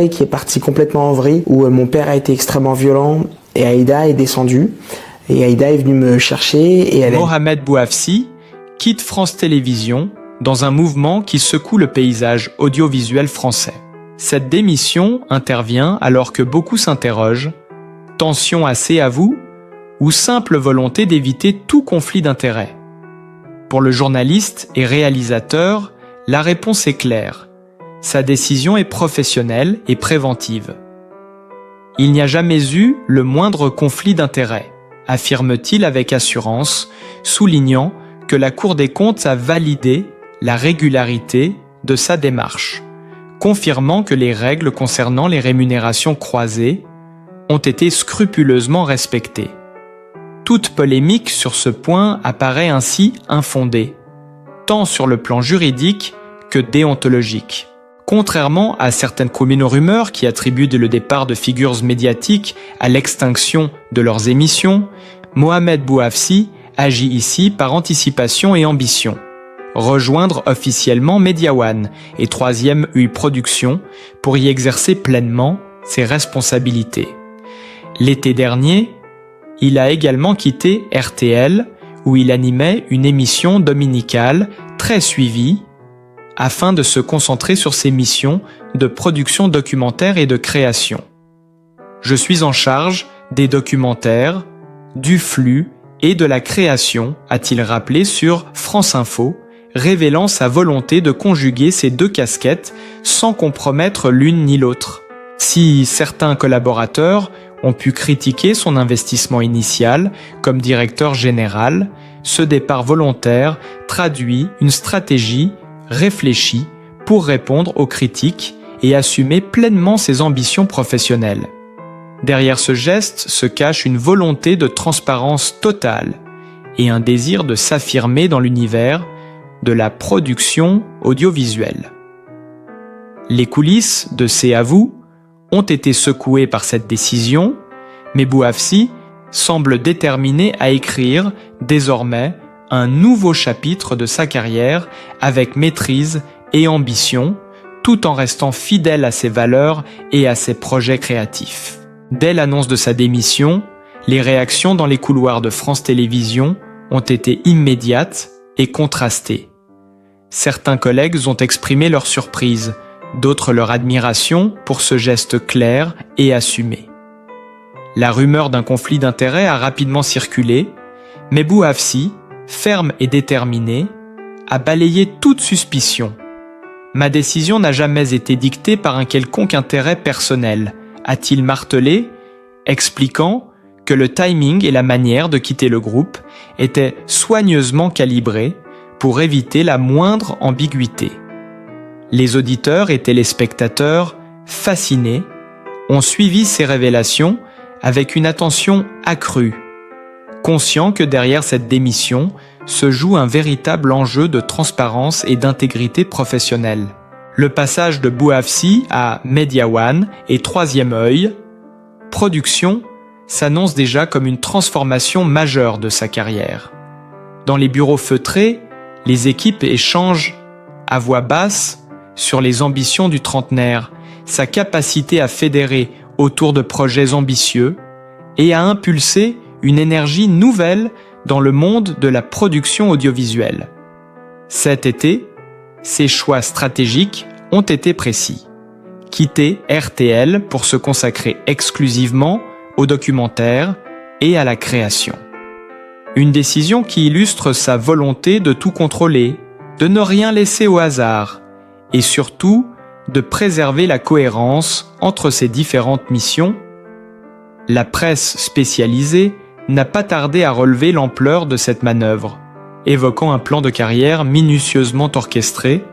qui est parti complètement en vrille, où mon père a été extrêmement violent et Aïda est descendue. Et Aïda est venue me chercher et Mohamed Bouafsi quitte France Télévisions dans un mouvement qui secoue le paysage audiovisuel français. Cette démission intervient alors que beaucoup s'interrogent, tension assez à vous ou simple volonté d'éviter tout conflit d'intérêts? Pour le journaliste et réalisateur, la réponse est claire. Sa décision est professionnelle et préventive. Il n'y a jamais eu le moindre conflit d'intérêts, affirme-t-il avec assurance, soulignant que la Cour des comptes a validé la régularité de sa démarche, confirmant que les règles concernant les rémunérations croisées ont été scrupuleusement respectées. Toute polémique sur ce point apparaît ainsi infondée, tant sur le plan juridique que déontologique. Contrairement à certaines communes rumeurs qui attribuent le départ de figures médiatiques à l'extinction de leurs émissions, Mohamed Bouafsi agit ici par anticipation et ambition. Rejoindre officiellement Media One et 3e UI Productions pour y exercer pleinement ses responsabilités. L'été dernier, il a également quitté RTL où il animait une émission dominicale très suivie afin de se concentrer sur ses missions de production documentaire et de création. Je suis en charge des documentaires, du flux et de la création, a-t-il rappelé sur France Info, révélant sa volonté de conjuguer ces deux casquettes sans compromettre l'une ni l'autre. Si certains collaborateurs ont pu critiquer son investissement initial comme directeur général, ce départ volontaire traduit une stratégie réfléchie pour répondre aux critiques et assumer pleinement ses ambitions professionnelles. Derrière ce geste se cache une volonté de transparence totale et un désir de s'affirmer dans l'univers de la production audiovisuelle. Les coulisses de C'est à vous ont été secouées par cette décision, mais Bouafsi semble déterminé à écrire désormais un nouveau chapitre de sa carrière avec maîtrise et ambition, tout en restant fidèle à ses valeurs et à ses projets créatifs. Dès l'annonce de sa démission, les réactions dans les couloirs de France Télévisions ont été immédiates et contrastées. Certains collègues ont exprimé leur surprise, d'autres leur admiration pour ce geste clair et assumé. La rumeur d'un conflit d'intérêts a rapidement circulé, mais Bouafsi, ferme et déterminé, a balayé toute suspicion. Ma décision n'a jamais été dictée par un quelconque intérêt personnel, a-t-il martelé, expliquant que le timing et la manière de quitter le groupe étaient soigneusement calibrés pour éviter la moindre ambiguïté. Les auditeurs et téléspectateurs, fascinés, ont suivi ces révélations avec une attention accrue, conscient que derrière cette démission se joue un véritable enjeu de transparence et d'intégrité professionnelle. Le passage de Bouafsi à Media One et 3e œil, production, s'annonce déjà comme une transformation majeure de sa carrière. Dans les bureaux feutrés, les équipes échangent à voix basse sur les ambitions du trentenaire, sa capacité à fédérer autour de projets ambitieux et à impulser une énergie nouvelle dans le monde de la production audiovisuelle. Cet été, ses choix stratégiques ont été précis. Quitter RTL pour se consacrer exclusivement au documentaire et à la création. Une décision qui illustre sa volonté de tout contrôler, de ne rien laisser au hasard et surtout de préserver la cohérence entre ses différentes missions. La presse spécialisée n'a pas tardé à relever l'ampleur de cette manœuvre, évoquant un plan de carrière minutieusement orchestré,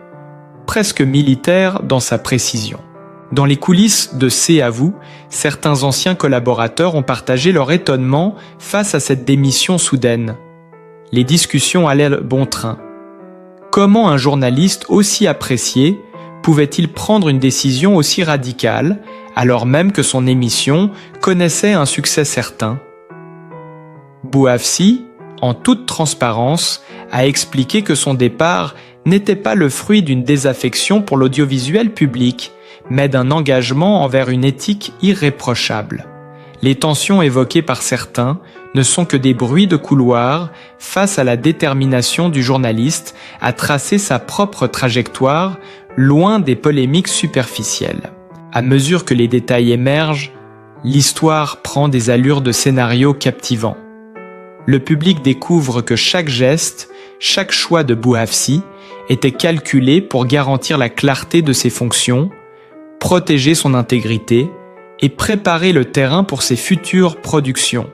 presque militaire dans sa précision. Dans les coulisses de C'est à vous, certains anciens collaborateurs ont partagé leur étonnement face à cette démission soudaine. Les discussions allaient bon train. Comment un journaliste aussi apprécié pouvait-il prendre une décision aussi radicale, alors même que son émission connaissait un succès certain? Bouafsi, en toute transparence, a expliqué que son départ n'était pas le fruit d'une désaffection pour l'audiovisuel public, mais d'un engagement envers une éthique irréprochable. Les tensions évoquées par certains ne sont que des bruits de couloir face à la détermination du journaliste à tracer sa propre trajectoire, loin des polémiques superficielles. À mesure que les détails émergent, l'histoire prend des allures de scénario captivant. Le public découvre que chaque geste, chaque choix de Bouhafsi était calculé pour garantir la clarté de ses fonctions, protéger son intégrité et préparer le terrain pour ses futures productions.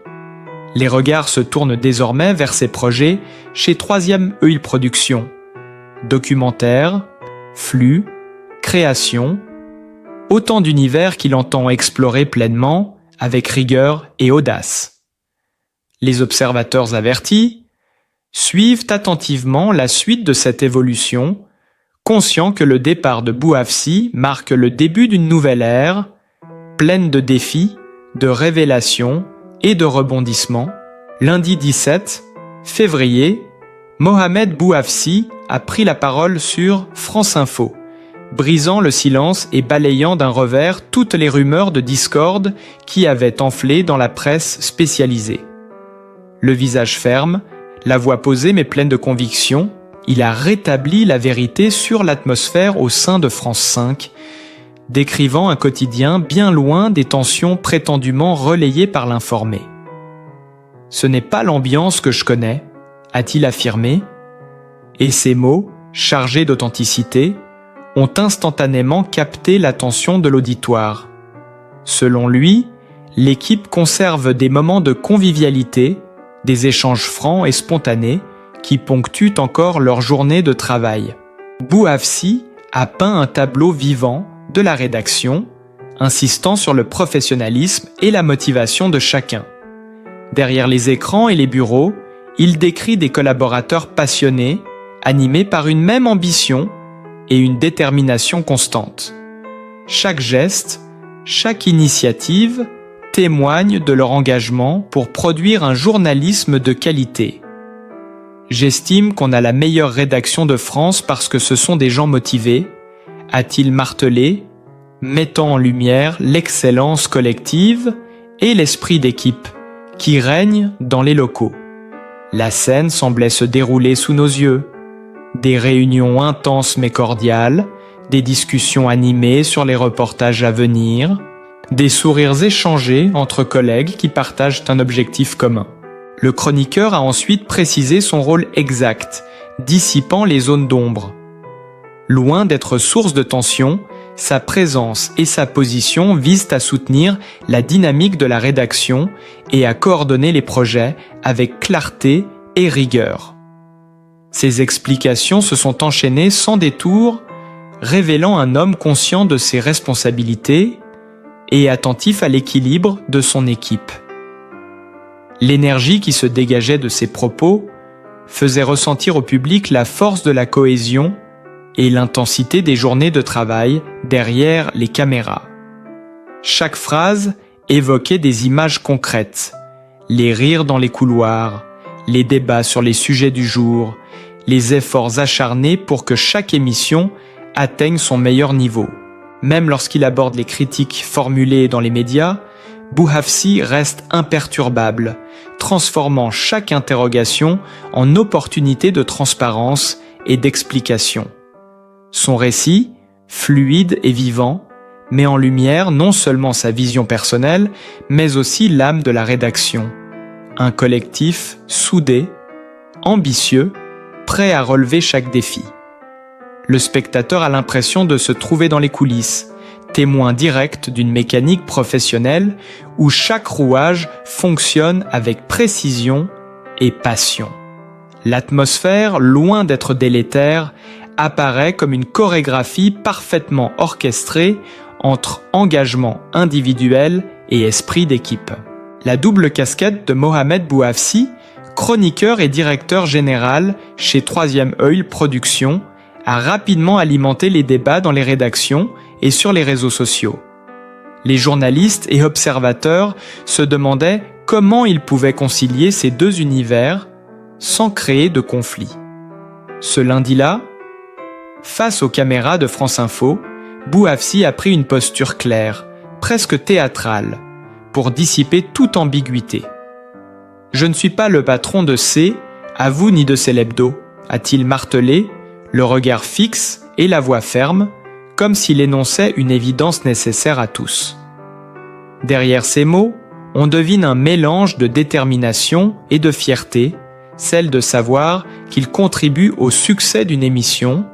Les regards se tournent désormais vers ses projets chez 3e œil Productions. Documentaire, flux, création, autant d'univers qu'il entend explorer pleinement, avec rigueur et audace. Les observateurs avertis suivent attentivement la suite de cette évolution, conscients que le départ de Bouhafsi marque le début d'une nouvelle ère, pleine de défis, de révélations et de rebondissements. Lundi 17 février, Mohamed Bouhafsi a pris la parole sur France Info, brisant le silence et balayant d'un revers toutes les rumeurs de discorde qui avaient enflé dans la presse spécialisée. Le visage ferme, la voix posée mais pleine de conviction, il a rétabli la vérité sur l'atmosphère au sein de France 5, décrivant un quotidien bien loin des tensions prétendument relayées par l'informé. « Ce n'est pas l'ambiance que je connais », a-t-il affirmé, et ces mots, chargés d'authenticité, ont instantanément capté l'attention de l'auditoire. Selon lui, l'équipe conserve des moments de convivialité, des échanges francs et spontanés qui ponctuent encore leur journée de travail. Bouhafsi a peint un tableau vivant de la rédaction, insistant sur le professionnalisme et la motivation de chacun. Derrière les écrans et les bureaux, il décrit des collaborateurs passionnés, animés par une même ambition et une détermination constante. Chaque geste, chaque initiative témoigne de leur engagement pour produire un journalisme de qualité. J'estime qu'on a la meilleure rédaction de France parce que ce sont des gens motivés, a-t-il martelé, mettant en lumière l'excellence collective et l'esprit d'équipe qui règne dans les locaux. La scène semblait se dérouler sous nos yeux. Des réunions intenses mais cordiales, des discussions animées sur les reportages à venir, des sourires échangés entre collègues qui partagent un objectif commun. Le chroniqueur a ensuite précisé son rôle exact, dissipant les zones d'ombre. Loin d'être source de tension, sa présence et sa position visent à soutenir la dynamique de la rédaction et à coordonner les projets avec clarté et rigueur. Ces explications se sont enchaînées sans détour, révélant un homme conscient de ses responsabilités et attentif à l'équilibre de son équipe. L'énergie qui se dégageait de ses propos faisait ressentir au public la force de la cohésion et l'intensité des journées de travail derrière les caméras. Chaque phrase évoquait des images concrètes, les rires dans les couloirs, les débats sur les sujets du jour, les efforts acharnés pour que chaque émission atteigne son meilleur niveau. Même lorsqu'il aborde les critiques formulées dans les médias, Bouhafsi reste imperturbable, transformant chaque interrogation en opportunité de transparence et d'explication. Son récit, fluide et vivant, met en lumière non seulement sa vision personnelle, mais aussi l'âme de la rédaction. Un collectif soudé, ambitieux, prêt à relever chaque défi. Le spectateur a l'impression de se trouver dans les coulisses, témoin direct d'une mécanique professionnelle où chaque rouage fonctionne avec précision et passion. L'atmosphère, loin d'être délétère, apparaît comme une chorégraphie parfaitement orchestrée entre engagement individuel et esprit d'équipe. La double casquette de Mohamed Bouhafsi, chroniqueur et directeur général chez 3e œil Productions, a rapidement alimenté les débats dans les rédactions et sur les réseaux sociaux. Les journalistes et observateurs se demandaient comment ils pouvaient concilier ces deux univers sans créer de conflit. Ce lundi-là, face aux caméras de France Info, Bouafsi a pris une posture claire, presque théâtrale, pour dissiper toute ambiguïté. « Je ne suis pas le patron de C, à vous ni de Célébdo », a-t-il martelé, le regard fixe et la voix ferme, comme s'il énonçait une évidence nécessaire à tous. Derrière ces mots, on devine un mélange de détermination et de fierté, celle de savoir qu'il contribue au succès d'une émission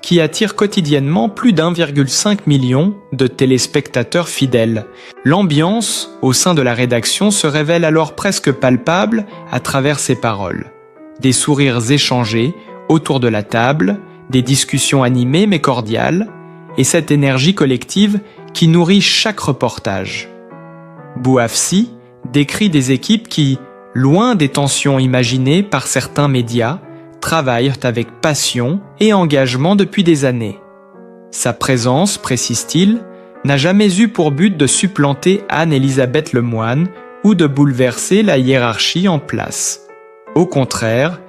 qui attire quotidiennement plus d'1,5 million de téléspectateurs fidèles. L'ambiance au sein de la rédaction se révèle alors presque palpable à travers ses paroles. Des sourires échangés autour de la table, des discussions animées mais cordiales, et cette énergie collective qui nourrit chaque reportage. Bouafsi décrit des équipes qui, loin des tensions imaginées par certains médias, travaillent avec passion et engagement depuis des années. Sa présence, précise-t-il, n'a jamais eu pour but de supplanter Anne-Elisabeth Lemoine ou de bouleverser la hiérarchie en place. Au contraire,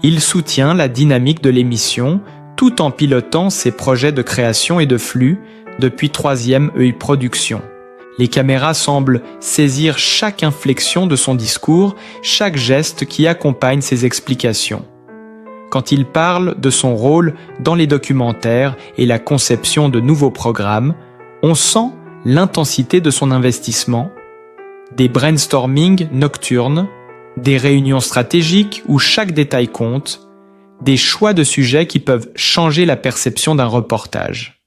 il soutient la dynamique de l'émission tout en pilotant ses projets de création et de flux depuis Troisième œil Productions. Les caméras semblent saisir chaque inflexion de son discours, chaque geste qui accompagne ses explications. Quand il parle de son rôle dans les documentaires et la conception de nouveaux programmes, on sent l'intensité de son investissement, des brainstorming nocturnes, des réunions stratégiques où chaque détail compte, des choix de sujets qui peuvent changer la perception d'un reportage.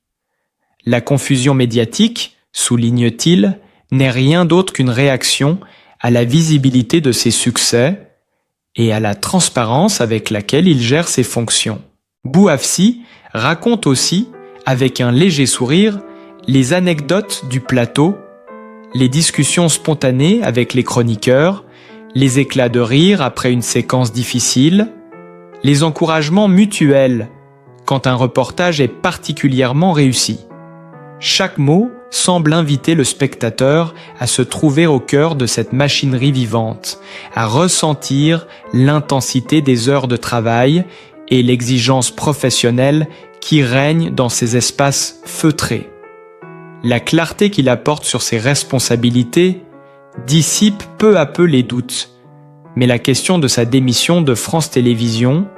La confusion médiatique, souligne-t-il, n'est rien d'autre qu'une réaction à la visibilité de ses succès et à la transparence avec laquelle il gère ses fonctions. Bouafsi raconte aussi, avec un léger sourire, les anecdotes du plateau, les discussions spontanées avec les chroniqueurs, les éclats de rire après une séquence difficile, les encouragements mutuels quand un reportage est particulièrement réussi. Chaque mot semble inviter le spectateur à se trouver au cœur de cette machinerie vivante, à ressentir l'intensité des heures de travail et l'exigence professionnelle qui règne dans ces espaces feutrés. La clarté qu'il apporte sur ses responsabilités dissipe peu à peu les doutes, mais la question de sa démission de France Télévisions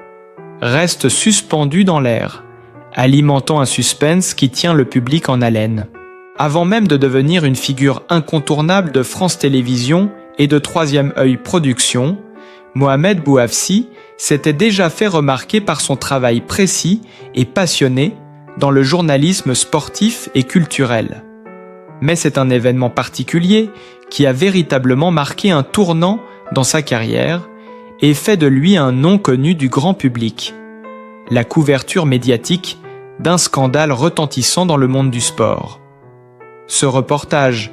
reste suspendue dans l'air, alimentant un suspense qui tient le public en haleine. Avant même de devenir une figure incontournable de France Télévisions et de Troisième œil Productions, Mohamed Bouafsi s'était déjà fait remarquer par son travail précis et passionné dans le journalisme sportif et culturel. Mais c'est un événement particulier qui a véritablement marqué un tournant dans sa carrière et fait de lui un nom connu du grand public. La couverture médiatique d'un scandale retentissant dans le monde du sport. Ce reportage,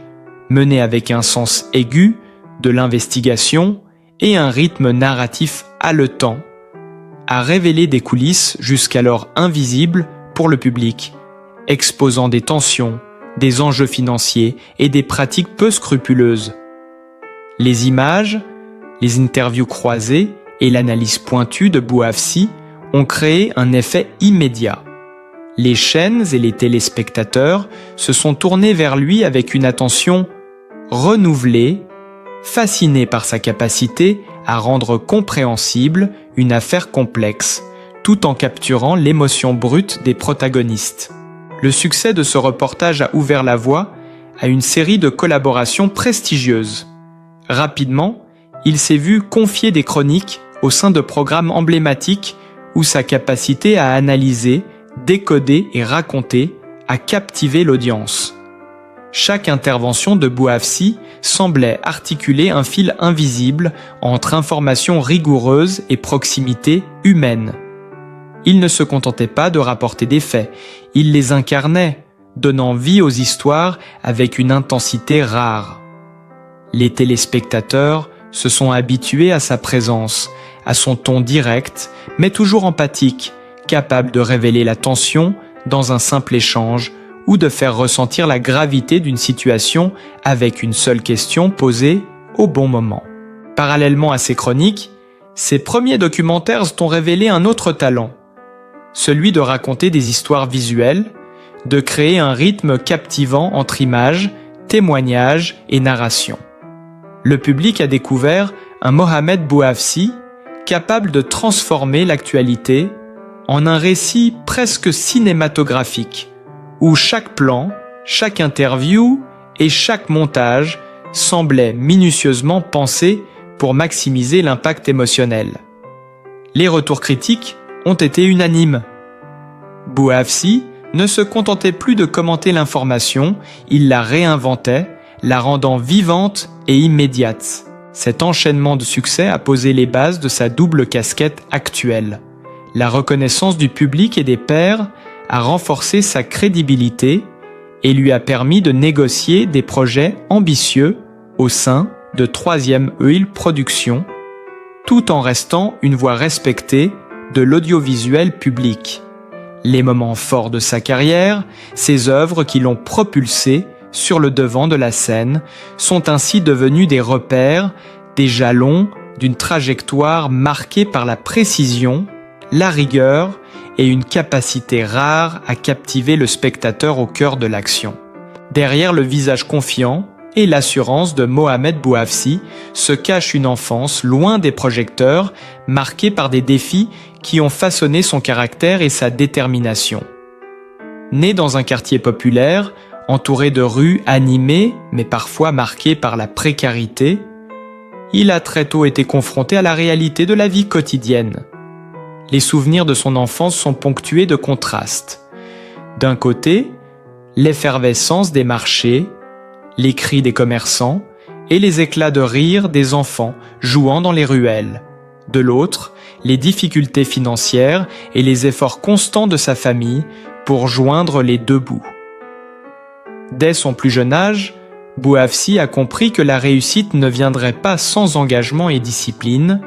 mené avec un sens aigu de l'investigation et un rythme narratif haletant, a révélé des coulisses jusqu'alors invisibles pour le public, exposant des tensions, des enjeux financiers et des pratiques peu scrupuleuses. Les images, les interviews croisées et l'analyse pointue de Bouafsi ont créé un effet immédiat. Les chaînes et les téléspectateurs se sont tournés vers lui avec une attention renouvelée, fascinés par sa capacité à rendre compréhensible une affaire complexe, tout en capturant l'émotion brute des protagonistes. Le succès de ce reportage a ouvert la voie à une série de collaborations prestigieuses. Rapidement, il s'est vu confier des chroniques au sein de programmes emblématiques où sa capacité à analyser, décoder et raconter a captivé l'audience. Chaque intervention de Bouafsi semblait articuler un fil invisible entre information rigoureuse et proximité humaine. Il ne se contentait pas de rapporter des faits, il les incarnait, donnant vie aux histoires avec une intensité rare. Les téléspectateurs se sont habitués à sa présence, à son ton direct, mais toujours empathique, capable de révéler la tension dans un simple échange ou de faire ressentir la gravité d'une situation avec une seule question posée au bon moment. Parallèlement à ces chroniques, ses premiers documentaires ont révélé un autre talent, celui de raconter des histoires visuelles, de créer un rythme captivant entre images, témoignages et narration. Le public a découvert un Mohamed Bouafsi capable de transformer l'actualité en un récit presque cinématographique, où chaque plan, chaque interview et chaque montage semblaient minutieusement pensés pour maximiser l'impact émotionnel. Les retours critiques ont été unanimes. Bouafsi ne se contentait plus de commenter l'information, il la réinventait, la rendant vivante et immédiate. Cet enchaînement de succès a posé les bases de sa double casquette actuelle. La reconnaissance du public et des pairs a renforcé sa crédibilité et lui a permis de négocier des projets ambitieux au sein de 3e Oeil Productions, tout en restant une voix respectée de l'audiovisuel public. Les moments forts de sa carrière, ses œuvres qui l'ont propulsé sur le devant de la scène, sont ainsi devenus des repères, des jalons d'une trajectoire marquée par la précision, la rigueur et une capacité rare à captiver le spectateur au cœur de l'action. Derrière le visage confiant et l'assurance de Mohamed Bouafsi se cache une enfance loin des projecteurs, marquée par des défis qui ont façonné son caractère et sa détermination. Né dans un quartier populaire, entouré de rues animées mais parfois marquées par la précarité, il a très tôt été confronté à la réalité de la vie quotidienne. Les souvenirs de son enfance sont ponctués de contrastes. D'un côté, l'effervescence des marchés, les cris des commerçants et les éclats de rire des enfants jouant dans les ruelles. De l'autre, les difficultés financières et les efforts constants de sa famille pour joindre les deux bouts. Dès son plus jeune âge, Bouafsi a compris que la réussite ne viendrait pas sans engagement et discipline,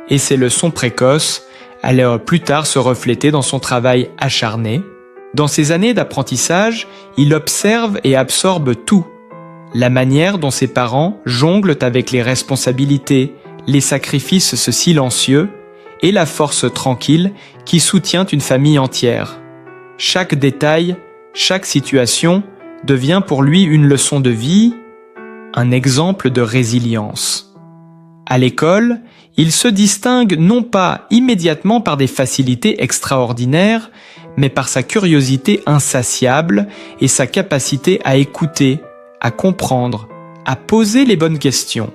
et ses leçons précoces allaient plus tard se refléter dans son travail acharné. Dans ses années d'apprentissage, il observe et absorbe tout. La manière dont ses parents jonglent avec les responsabilités, les sacrifices silencieux et la force tranquille qui soutient une famille entière. Chaque détail, chaque situation devient pour lui une leçon de vie, un exemple de résilience. À l'école, il se distingue non pas immédiatement par des facilités extraordinaires, mais par sa curiosité insatiable et sa capacité à écouter, à comprendre, à poser les bonnes questions.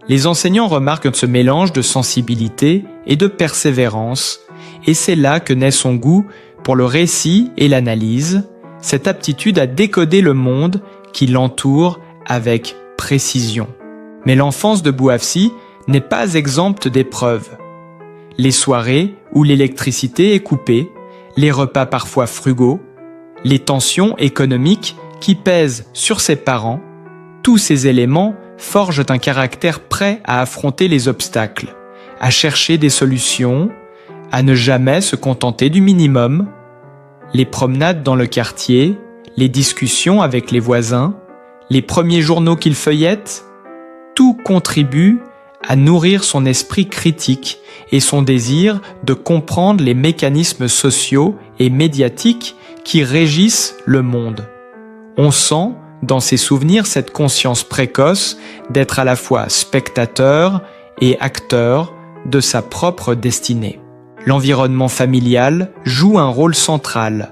Les enseignants remarquent ce mélange de sensibilité et de persévérance, et c'est là que naît son goût pour le récit et l'analyse, cette aptitude à décoder le monde qui l'entoure avec précision. Mais l'enfance de Bouafsi n'est pas exempte d'épreuves. Les soirées où l'électricité est coupée, les repas parfois frugaux, les tensions économiques qui pèsent sur ses parents, tous ces éléments forgent un caractère prêt à affronter les obstacles, à chercher des solutions, à ne jamais se contenter du minimum. Les promenades dans le quartier, les discussions avec les voisins, les premiers journaux qu'il feuillette, tout contribue à nourrir son esprit critique et son désir de comprendre les mécanismes sociaux et médiatiques qui régissent le monde. On sent dans ses souvenirs cette conscience précoce d'être à la fois spectateur et acteur de sa propre destinée. L'environnement familial joue un rôle central.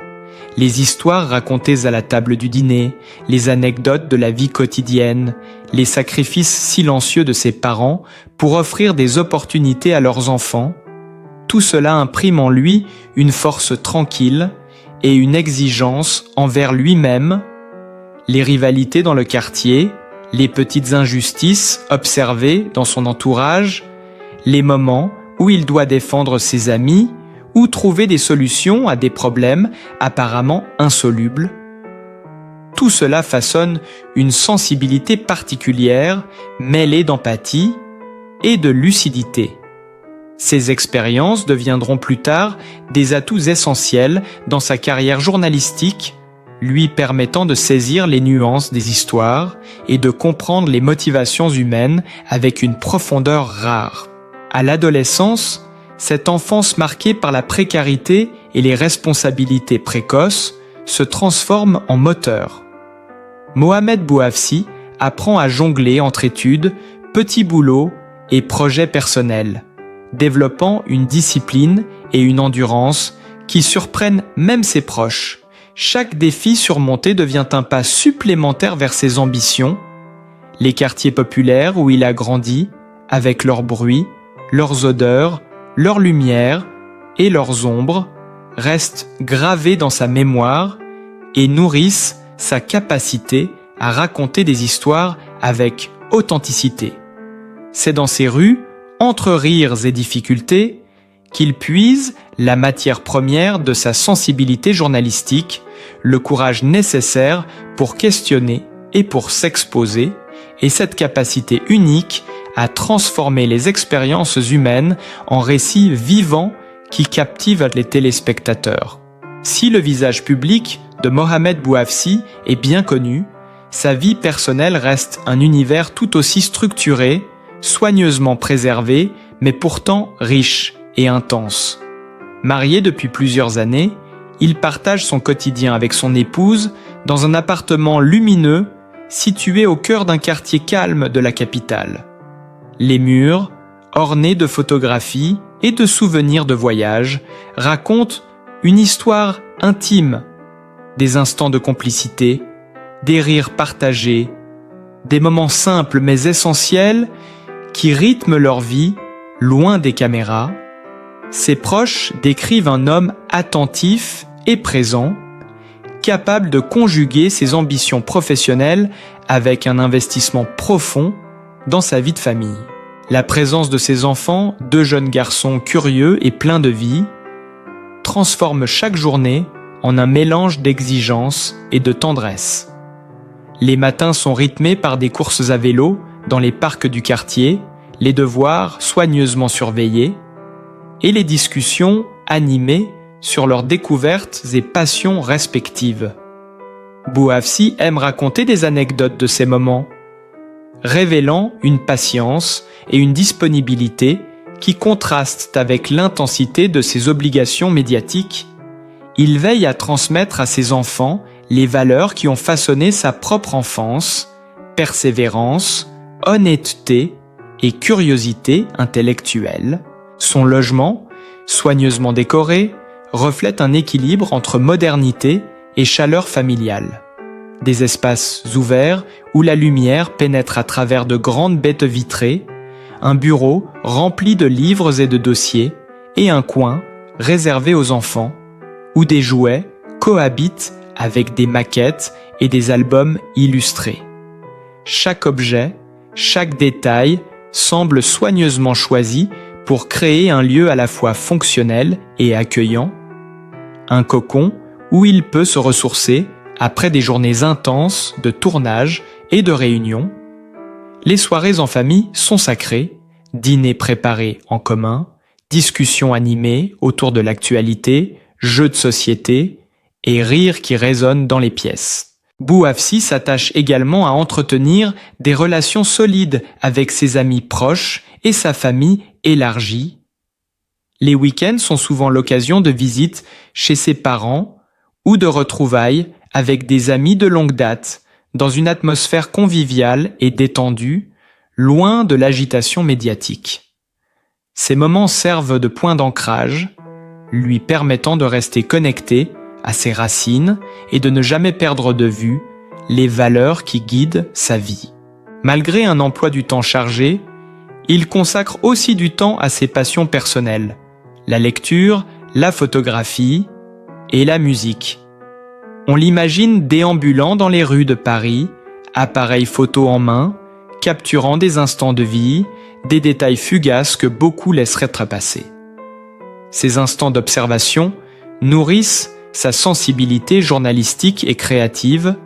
Les histoires racontées à la table du dîner, les anecdotes de la vie quotidienne, les sacrifices silencieux de ses parents pour offrir des opportunités à leurs enfants, tout cela imprime en lui une force tranquille et une exigence envers lui-même. Les rivalités dans le quartier, les petites injustices observées dans son entourage, les moments où il doit défendre ses amis ou trouver des solutions à des problèmes apparemment insolubles. Tout cela façonne une sensibilité particulière mêlée d'empathie et de lucidité. Ces expériences deviendront plus tard des atouts essentiels dans sa carrière journalistique, lui permettant de saisir les nuances des histoires et de comprendre les motivations humaines avec une profondeur rare. À l'adolescence, cette enfance marquée par la précarité et les responsabilités précoces se transforme en moteur. Mohamed Bouafsi apprend à jongler entre études, petits boulots et projets personnels, développant une discipline et une endurance qui surprennent même ses proches. Chaque défi surmonté devient un pas supplémentaire vers ses ambitions. Les quartiers populaires où il a grandi, avec leurs bruits, leurs odeurs, leurs lumières et leurs ombres, restent gravés dans sa mémoire et nourrissent sa capacité à raconter des histoires avec authenticité. C'est dans ces rues, entre rires et difficultés, qu'il puise la matière première de sa sensibilité journalistique, le courage nécessaire pour questionner et pour s'exposer, et cette capacité unique à transformer les expériences humaines en récits vivants qui captivent les téléspectateurs. Si le visage public de Mohamed Bouafsi est bien connu, sa vie personnelle reste un univers tout aussi structuré, soigneusement préservé, mais pourtant riche et intense. Marié depuis plusieurs années, il partage son quotidien avec son épouse dans un appartement lumineux situé au cœur d'un quartier calme de la capitale. Les murs, ornés de photographies et de souvenirs de voyage, racontent une histoire intime, des instants de complicité, des rires partagés, des moments simples mais essentiels qui rythment leur vie loin des caméras. Ses proches décrivent un homme attentif et présent, capable de conjuguer ses ambitions professionnelles avec un investissement profond dans sa vie de famille. La présence de ses enfants, deux jeunes garçons curieux et pleins de vie, transforme chaque journée en un mélange d'exigence et de tendresse. Les matins sont rythmés par des courses à vélo dans les parcs du quartier, les devoirs soigneusement surveillés et les discussions animées sur leurs découvertes et passions respectives. Bouafsi aime raconter des anecdotes de ces moments, révélant une patience et une disponibilité qui contrastent avec l'intensité de ses obligations médiatiques. Il veille à transmettre à ses enfants les valeurs qui ont façonné sa propre enfance, persévérance, honnêteté et curiosité intellectuelle. Son logement, soigneusement décoré, reflète un équilibre entre modernité et chaleur familiale. Des espaces ouverts où la lumière pénètre à travers de grandes baies vitrées, un bureau rempli de livres et de dossiers, et un coin réservé aux enfants, où des jouets cohabitent avec des maquettes et des albums illustrés. Chaque objet, chaque détail semble soigneusement choisi pour créer un lieu à la fois fonctionnel et accueillant, un cocon où il peut se ressourcer après des journées intenses de tournage et de réunions. Les soirées en famille sont sacrées, dîners préparés en commun, discussions animées autour de l'actualité, jeux de société et rires qui résonnent dans les pièces. Bouafsi s'attache également à entretenir des relations solides avec ses amis proches et sa famille élargie. Les week-ends sont souvent l'occasion de visites chez ses parents ou de retrouvailles avec des amis de longue date, dans une atmosphère conviviale et détendue, loin de l'agitation médiatique. Ces moments servent de point d'ancrage, lui permettant de rester connecté à ses racines et de ne jamais perdre de vue les valeurs qui guident sa vie. Malgré un emploi du temps chargé, il consacre aussi du temps à ses passions personnelles, la lecture, la photographie et la musique. On l'imagine déambulant dans les rues de Paris, appareil photo en main, capturant des instants de vie, des détails fugaces que beaucoup laisseraient trépasser. Ces instants d'observation nourrissent sa sensibilité journalistique et créative,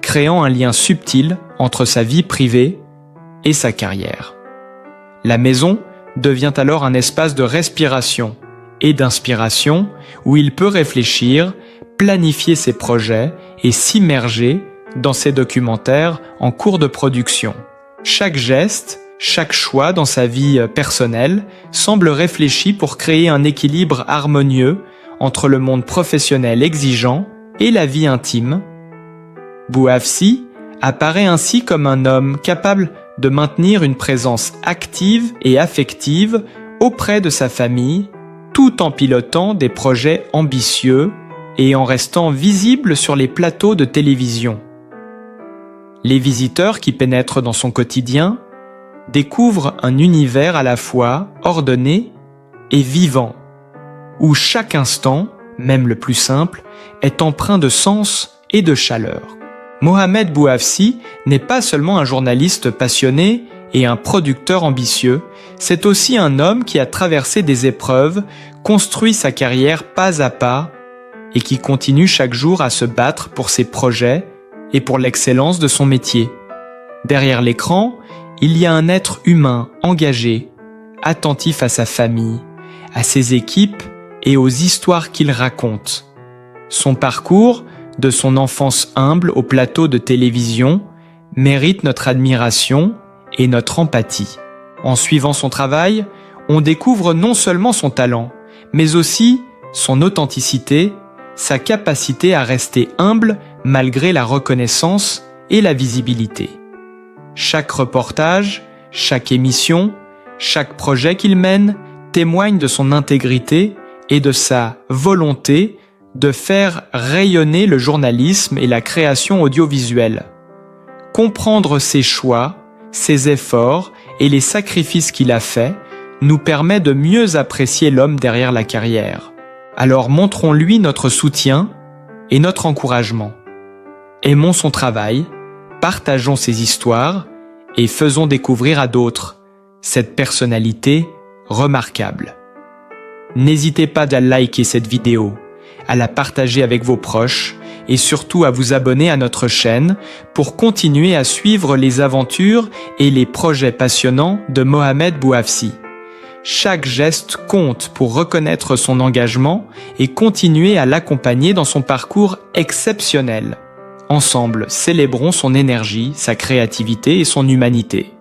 créant un lien subtil entre sa vie privée et sa carrière. La maison devient alors un espace de respiration et d'inspiration où il peut réfléchir, planifier ses projets et s'immerger dans ses documentaires en cours de production. Chaque geste, chaque choix dans sa vie personnelle semble réfléchi pour créer un équilibre harmonieux entre le monde professionnel exigeant et la vie intime. Bouafsi apparaît ainsi comme un homme capable de maintenir une présence active et affective auprès de sa famille, tout en pilotant des projets ambitieux et en restant visible sur les plateaux de télévision. Les visiteurs qui pénètrent dans son quotidien découvrent un univers à la fois ordonné et vivant, où chaque instant, même le plus simple, est empreint de sens et de chaleur. Mohamed Bouafsi n'est pas seulement un journaliste passionné et un producteur ambitieux, c'est aussi un homme qui a traversé des épreuves, construit sa carrière pas à pas et qui continue chaque jour à se battre pour ses projets et pour l'excellence de son métier. Derrière l'écran, il y a un être humain engagé, attentif à sa famille, à ses équipes et aux histoires qu'il raconte. Son parcours, de son enfance humble au plateau de télévision, mérite notre admiration et notre empathie. En suivant son travail, on découvre non seulement son talent, mais aussi son authenticité, sa capacité à rester humble malgré la reconnaissance et la visibilité. Chaque reportage, chaque émission, chaque projet qu'il mène témoigne de son intégrité et de sa volonté de faire rayonner le journalisme et la création audiovisuelle. Comprendre ses choix, ses efforts et les sacrifices qu'il a faits nous permet de mieux apprécier l'homme derrière la carrière. Alors montrons-lui notre soutien et notre encouragement. Aimons son travail, partageons ses histoires et faisons découvrir à d'autres cette personnalité remarquable. N'hésitez pas à liker cette vidéo, à la partager avec vos proches et surtout à vous abonner à notre chaîne pour continuer à suivre les aventures et les projets passionnants de Mohamed Bouafsi. Chaque geste compte pour reconnaître son engagement et continuer à l'accompagner dans son parcours exceptionnel. Ensemble, célébrons son énergie, sa créativité et son humanité.